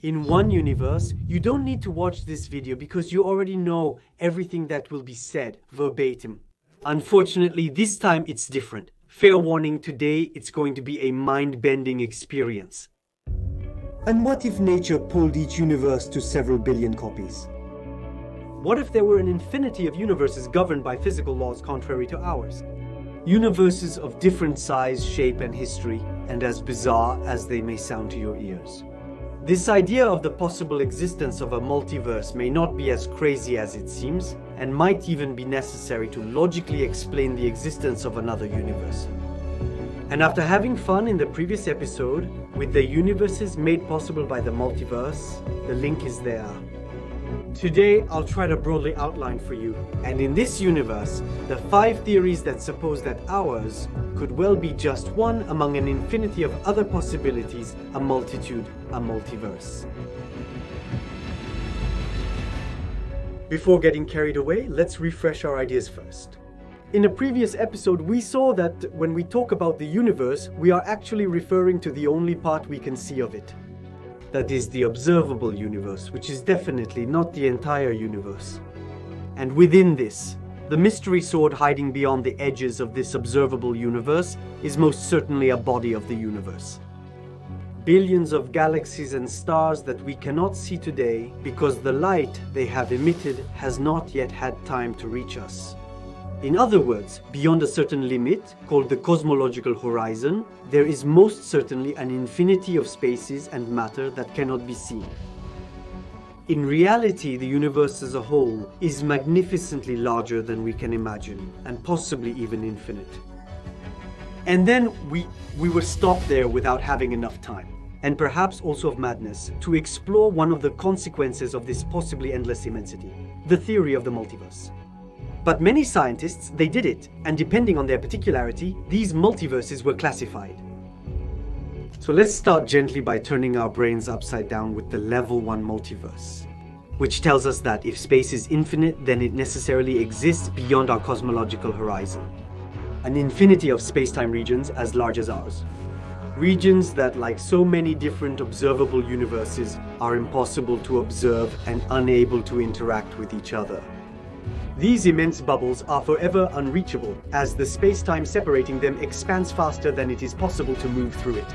In one universe, you don't need to watch this video because you already know everything that will be said verbatim. Unfortunately, this time it's different. Fair warning, today it's going to be a mind-bending experience. And what if nature pulled each universe to several billion copies? What if there were an infinity of universes governed by physical laws contrary to ours? Universes of different size, shape, and history, and as bizarre as they may sound to your ears. This idea of the possible existence of a multiverse may not be as crazy as it seems, and might even be necessary to logically explain the existence of another universe. And after having fun in the previous episode with the universes made possible by the multiverse, the link is there. Today, I'll try to broadly outline for you, and in this universe, the 5 theories that suppose that ours could well be just one among an infinity of other possibilities, a multitude, a multiverse. Before getting carried away, let's refresh our ideas first. In a previous episode, we saw that when we talk about the universe, we are actually referring to the only part we can see of it. That is the observable universe, which is definitely not the entire universe. And within this, the mystery sword hiding beyond the edges of this observable universe is most certainly a body of the universe. Billions of galaxies and stars that we cannot see today because the light they have emitted has not yet had time to reach us. In other words, beyond a certain limit, called the cosmological horizon, there is most certainly an infinity of spaces and matter that cannot be seen. In reality, the universe as a whole is magnificently larger than we can imagine, and possibly even infinite. And then we were stopped there without having enough time, and perhaps also of madness, to explore one of the consequences of this possibly endless immensity, the theory of the multiverse. But many scientists, they did it, and depending on their particularity, these multiverses were classified. So let's start gently by turning our brains upside down with the Level 1 Multiverse, which tells us that if space is infinite, then it necessarily exists beyond our cosmological horizon. An infinity of space-time regions as large as ours. Regions that, like so many different observable universes, are impossible to observe and unable to interact with each other. These immense bubbles are forever unreachable, as the space-time separating them expands faster than it is possible to move through it.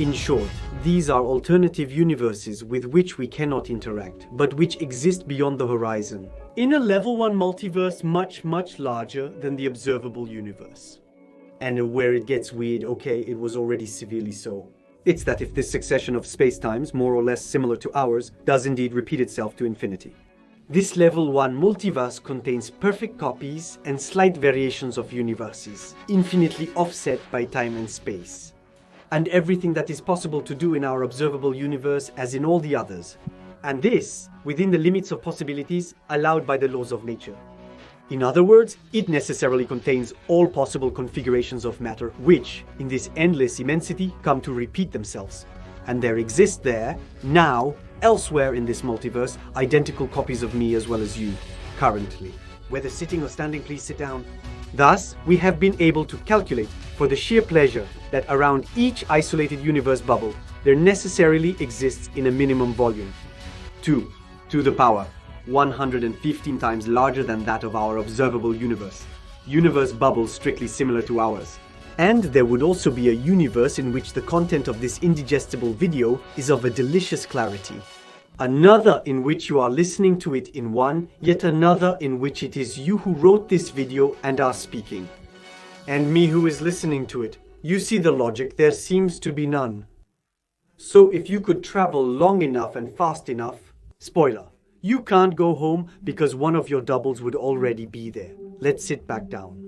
In short, these are alternative universes with which we cannot interact, but which exist beyond the horizon, in a Level 1 multiverse much larger than the observable universe. And where it gets weird, okay, it was already severely so. It's that if this succession of space-times, more or less similar to ours, does indeed repeat itself to infinity. This Level 1 multiverse contains perfect copies and slight variations of universes, infinitely offset by time and space. And everything that is possible to do in our observable universe as in all the others. And this, within the limits of possibilities allowed by the laws of nature. In other words, it necessarily contains all possible configurations of matter which, in this endless immensity, come to repeat themselves. And there exist there, now, elsewhere in this multiverse, identical copies of me as well as you, currently. Whether sitting or standing, please sit down. Thus, we have been able to calculate, for the sheer pleasure, that around each isolated universe bubble, there necessarily exists in a minimum volume. 2 to the power 115 times larger than that of our observable universe. Universe bubbles strictly similar to ours. And there would also be a universe in which the content of this indigestible video is of a delicious clarity. Another in which you are listening to it in one, yet another in which it is you who wrote this video and are speaking. And me who is listening to it. You see the logic, there seems to be none. So if you could travel long enough and fast enough, spoiler, you can't go home because one of your doubles would already be there. Let's sit back down.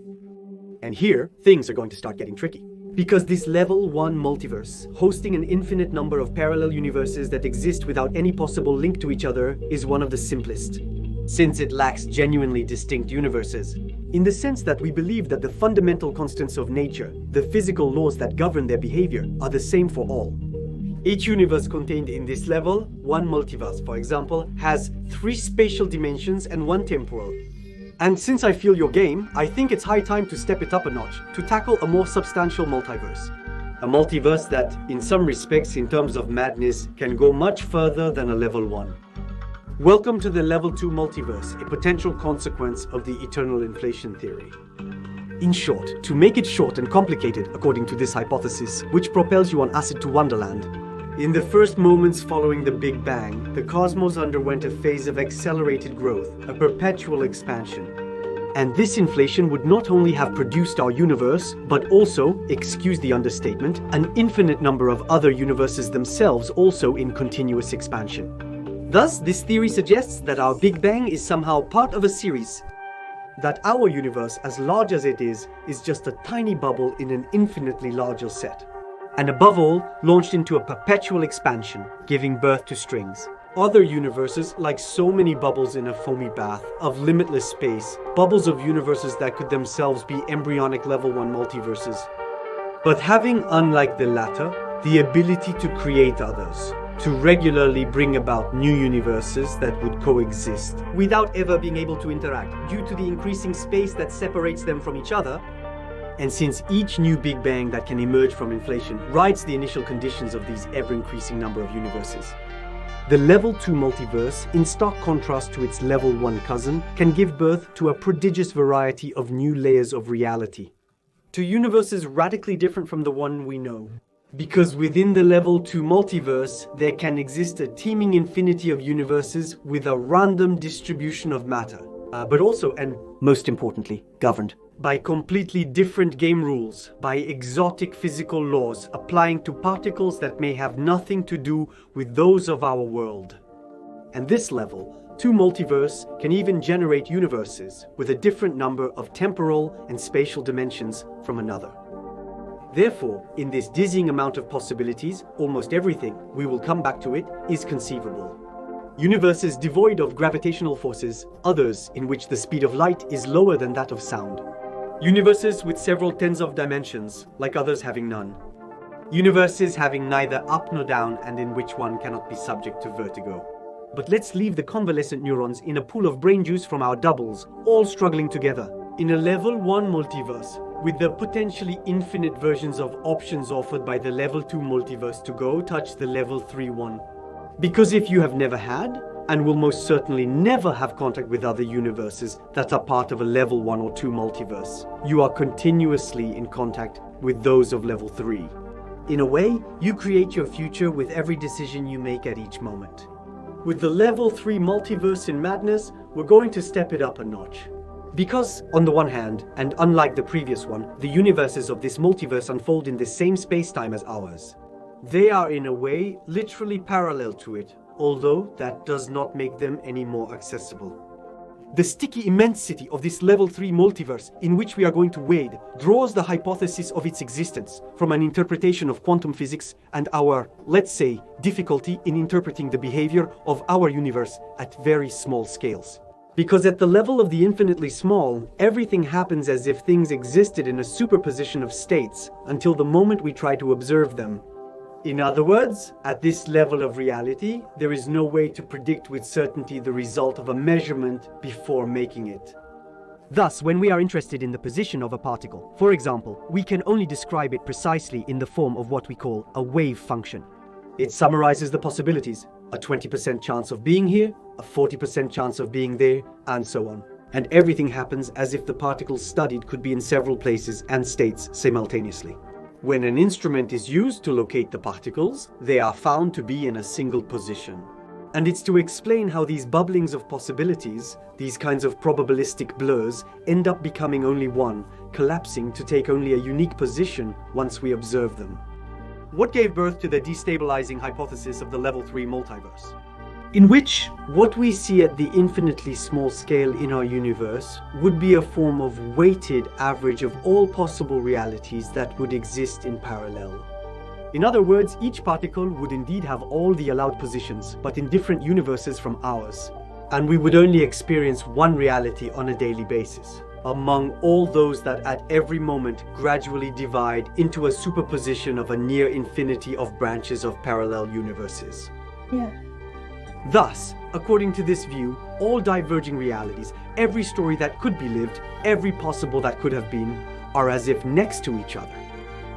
And here, things are going to start getting tricky. Because this Level 1 multiverse, hosting an infinite number of parallel universes that exist without any possible link to each other, is one of the simplest. Since it lacks genuinely distinct universes. In the sense that we believe that the fundamental constants of nature, the physical laws that govern their behavior, are the same for all. Each universe contained in this Level 1 multiverse, for example, has 3 spatial dimensions and 1 temporal. And since I feel your game, I think it's high time to step it up a notch, to tackle a more substantial multiverse. A multiverse that, in some respects, in terms of madness, can go much further than a level 1. Welcome to the Level 2 Multiverse, a potential consequence of the eternal inflation theory. In short, to make it short and complicated, according to this hypothesis, which propels you on acid to Wonderland, in the first moments following the Big Bang, the cosmos underwent a phase of accelerated growth, a perpetual expansion. And this inflation would not only have produced our universe, but also, excuse the understatement, an infinite number of other universes themselves also in continuous expansion. Thus, this theory suggests that our Big Bang is somehow part of a series, that our universe, as large as it is just a tiny bubble in an infinitely larger set. And above all, launched into a perpetual expansion, giving birth to strings. Other universes, like so many bubbles in a foamy bath, of limitless space, bubbles of universes that could themselves be embryonic level 1 multiverses. But having, unlike the latter, the ability to create others, to regularly bring about new universes that would coexist without ever being able to interact due to the increasing space that separates them from each other. And since each new Big Bang that can emerge from inflation rides the initial conditions of these ever-increasing number of universes, the Level 2 multiverse, in stark contrast to its Level 1 cousin, can give birth to a prodigious variety of new layers of reality, to universes radically different from the one we know. Because within the Level 2 multiverse, there can exist a teeming infinity of universes with a random distribution of matter, but also, and most importantly, governed by completely different game rules, by exotic physical laws applying to particles that may have nothing to do with those of our world. And this Level 2 multiverse can even generate universes with a different number of temporal and spatial dimensions from another. Therefore, in this dizzying amount of possibilities, almost everything, we will come back to it, is conceivable. Universes devoid of gravitational forces, others in which the speed of light is lower than that of sound. Universes with several tens of dimensions, like others having none. Universes having neither up nor down and in which one cannot be subject to vertigo. But let's leave the convalescent neurons in a pool of brain juice from our doubles, all struggling together. In a Level 1 multiverse, with the potentially infinite versions of options offered by the Level 2 multiverse to go touch the Level 3 one. Because if you have never had, and will most certainly never have contact with other universes that are part of a Level 1 or 2 multiverse, you are continuously in contact with those of Level 3. In a way, you create your future with every decision you make at each moment. With the Level 3 multiverse in madness, we're going to step it up a notch. Because, on the one hand, and unlike the previous one, the universes of this multiverse unfold in the same space-time as ours. They are, in a way, literally parallel to it, although that does not make them any more accessible. The sticky immensity of this Level 3 multiverse in which we are going to wade draws the hypothesis of its existence from an interpretation of quantum physics and our, let's say, difficulty in interpreting the behavior of our universe at very small scales. Because at the level of the infinitely small, everything happens as if things existed in a superposition of states until the moment we try to observe them. In other words, at this level of reality, there is no way to predict with certainty the result of a measurement before making it. Thus, when we are interested in the position of a particle, for example, we can only describe it precisely in the form of what we call a wave function. It summarizes the possibilities, a 20% chance of being here, a 40% chance of being there, and so on. And everything happens as if the particles studied could be in several places and states simultaneously. When an instrument is used to locate the particles, they are found to be in a single position. And it's to explain how these bubblings of possibilities, these kinds of probabilistic blurs, end up becoming only one, collapsing to take only a unique position once we observe them. What gave birth to the destabilizing hypothesis of the Level 3 multiverse? In which what we see at the infinitely small scale in our universe would be a form of weighted average of all possible realities that would exist in parallel. In other words, each particle would indeed have all the allowed positions, but in different universes from ours. And we would only experience one reality on a daily basis, among all those that at every moment gradually divide into a superposition of a near infinity of branches of parallel universes. Yeah. Thus, according to this view, all diverging realities, every story that could be lived, every possible that could have been, are as if next to each other.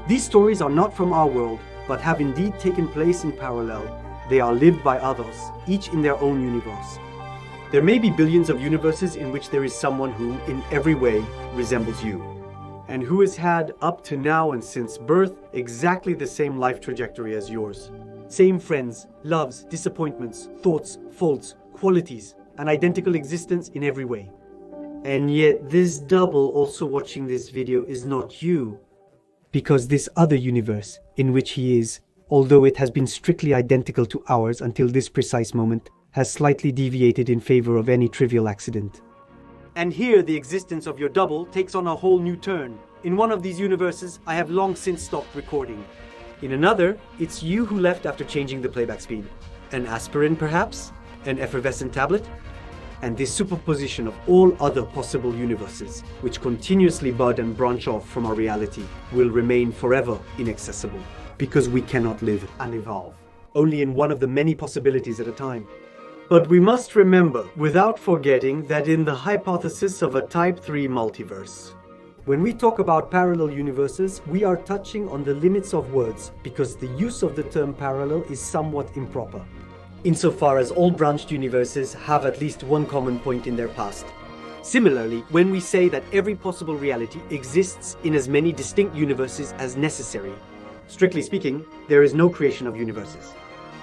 These stories are not from our world, but have indeed taken place in parallel. They are lived by others, each in their own universe. There may be billions of universes in which there is someone who, in every way, resembles you, and who has had, up to now and since birth, exactly the same life trajectory as yours. Same friends, loves, disappointments, thoughts, faults, qualities, an identical existence in every way. And yet this double also watching this video is not you. Because this other universe in which he is, although it has been strictly identical to ours until this precise moment, has slightly deviated in favor of any trivial accident. And here the existence of your double takes on a whole new turn. In one of these universes, I have long since stopped recording. In another, it's you who left after changing the playback speed. An aspirin, perhaps? An effervescent tablet? And this superposition of all other possible universes, which continuously bud and branch off from our reality, will remain forever inaccessible, because we cannot live and evolve, only in one of the many possibilities at a time. But we must remember, without forgetting, that in the hypothesis of a Type 3 multiverse, when we talk about parallel universes, we are touching on the limits of words, because the use of the term parallel is somewhat improper, insofar as all branched universes have at least one common point in their past. Similarly, when we say that every possible reality exists in as many distinct universes as necessary, strictly speaking, there is no creation of universes,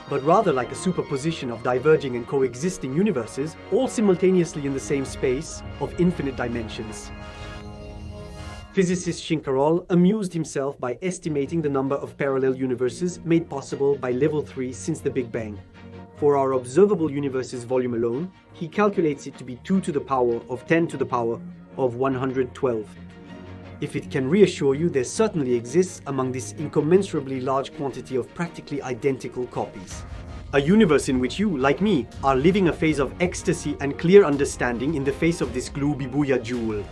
but rather like a superposition of diverging and coexisting universes, all simultaneously in the same space of infinite dimensions. Physicist Shinkarol amused himself by estimating the number of parallel universes made possible by Level 3 since the Big Bang. For our observable universes volume alone, he calculates it to be 2 to the power of 10 to the power of 112. If it can reassure you, there certainly exists among this incommensurably large quantity of practically identical copies a universe in which you, like me, are living a phase of ecstasy and clear understanding in the face of this glooby-booyah jewel.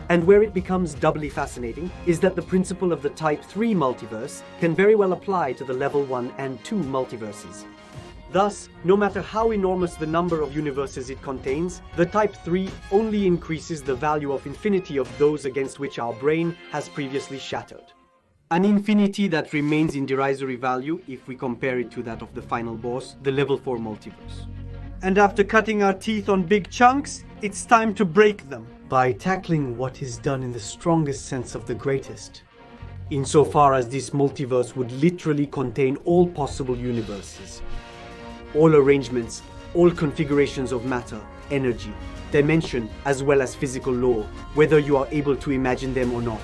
And where it becomes doubly fascinating is that the principle of the Type 3 multiverse can very well apply to the Level 1 and 2 multiverses. Thus, no matter how enormous the number of universes it contains, the Type 3 only increases the value of infinity of those against which our brain has previously shattered. An infinity that remains in derisory value if we compare it to that of the final boss, the Level 4 multiverse. And after cutting our teeth on big chunks, it's time to break them by tackling what is done in the strongest sense of the greatest. Insofar as this multiverse would literally contain all possible universes, all arrangements, all configurations of matter, energy, dimension, as well as physical law, whether you are able to imagine them or not.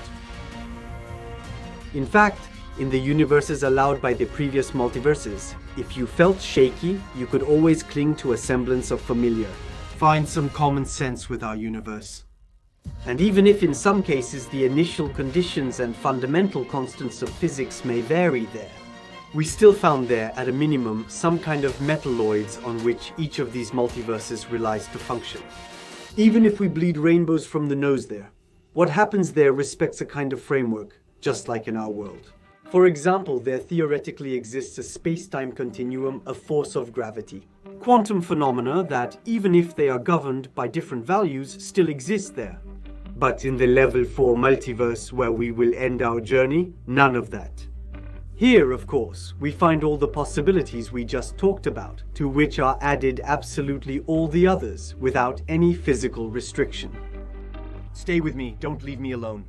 In fact, in the universes allowed by the previous multiverses, if you felt shaky, you could always cling to a semblance of familiar. Find some common sense with our universe. And even if in some cases the initial conditions and fundamental constants of physics may vary there, we still found there, at a minimum, some kind of metalloids on which each of these multiverses relies to function. Even if we bleed rainbows from the nose there, what happens there respects a kind of framework, just like in our world. For example, there theoretically exists a space-time continuum of force of gravity. Quantum phenomena that, even if they are governed by different values, still exist there. But in the Level 4 multiverse where we will end our journey, none of that. Here, of course, we find all the possibilities we just talked about, to which are added absolutely all the others, without any physical restriction. Stay with me, don't leave me alone.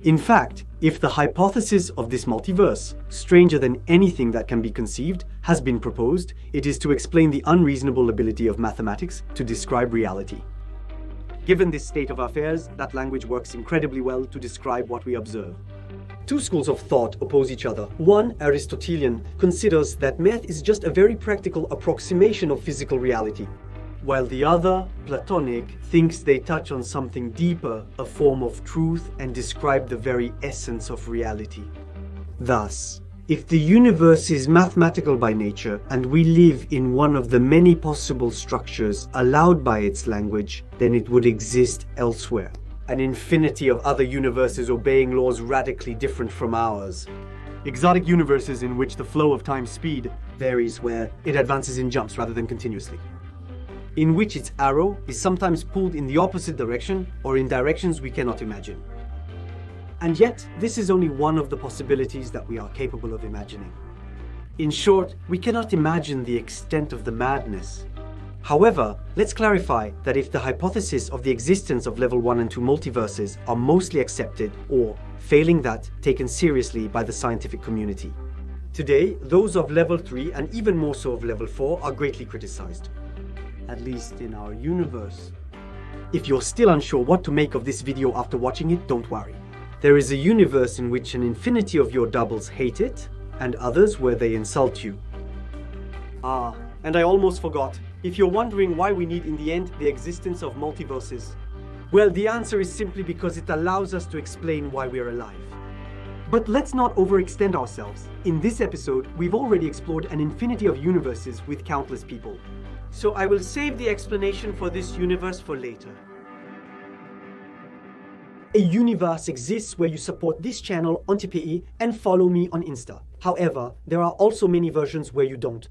In fact, if the hypothesis of this multiverse, stranger than anything that can be conceived, has been proposed, it is to explain the unreasonable ability of mathematics to describe reality. Given this state of affairs, that language works incredibly well to describe what we observe. Two schools of thought oppose each other. One, Aristotelian, considers that math is just a very practical approximation of physical reality, while the other, Platonic, thinks they touch on something deeper, a form of truth, and describe the very essence of reality. Thus, if the universe is mathematical by nature, and we live in one of the many possible structures allowed by its language, then it would exist elsewhere. An infinity of other universes obeying laws radically different from ours. Exotic universes in which the flow of time speed varies, where it advances in jumps rather than continuously. In which its arrow is sometimes pulled in the opposite direction or in directions we cannot imagine. And yet, this is only one of the possibilities that we are capable of imagining. In short, we cannot imagine the extent of the madness. However, let's clarify that if the hypothesis of the existence of level 1 and 2 multiverses are mostly accepted, or, failing that, taken seriously by the scientific community. Today, those of level 3 and even more so of level 4 are greatly criticized. At least in our universe. If you're still unsure what to make of this video after watching it, don't worry. There is a universe in which an infinity of your doubles hate it, and others where they insult you. Ah, and I almost forgot. If you're wondering why we need in the end the existence of multiverses, well, the answer is simply because it allows us to explain why we're alive. But let's not overextend ourselves. In this episode, we've already explored an infinity of universes with countless people. So I will save the explanation for this universe for later. A universe exists where you support this channel on Tipeee and follow me on Insta. However, there are also many versions where you don't.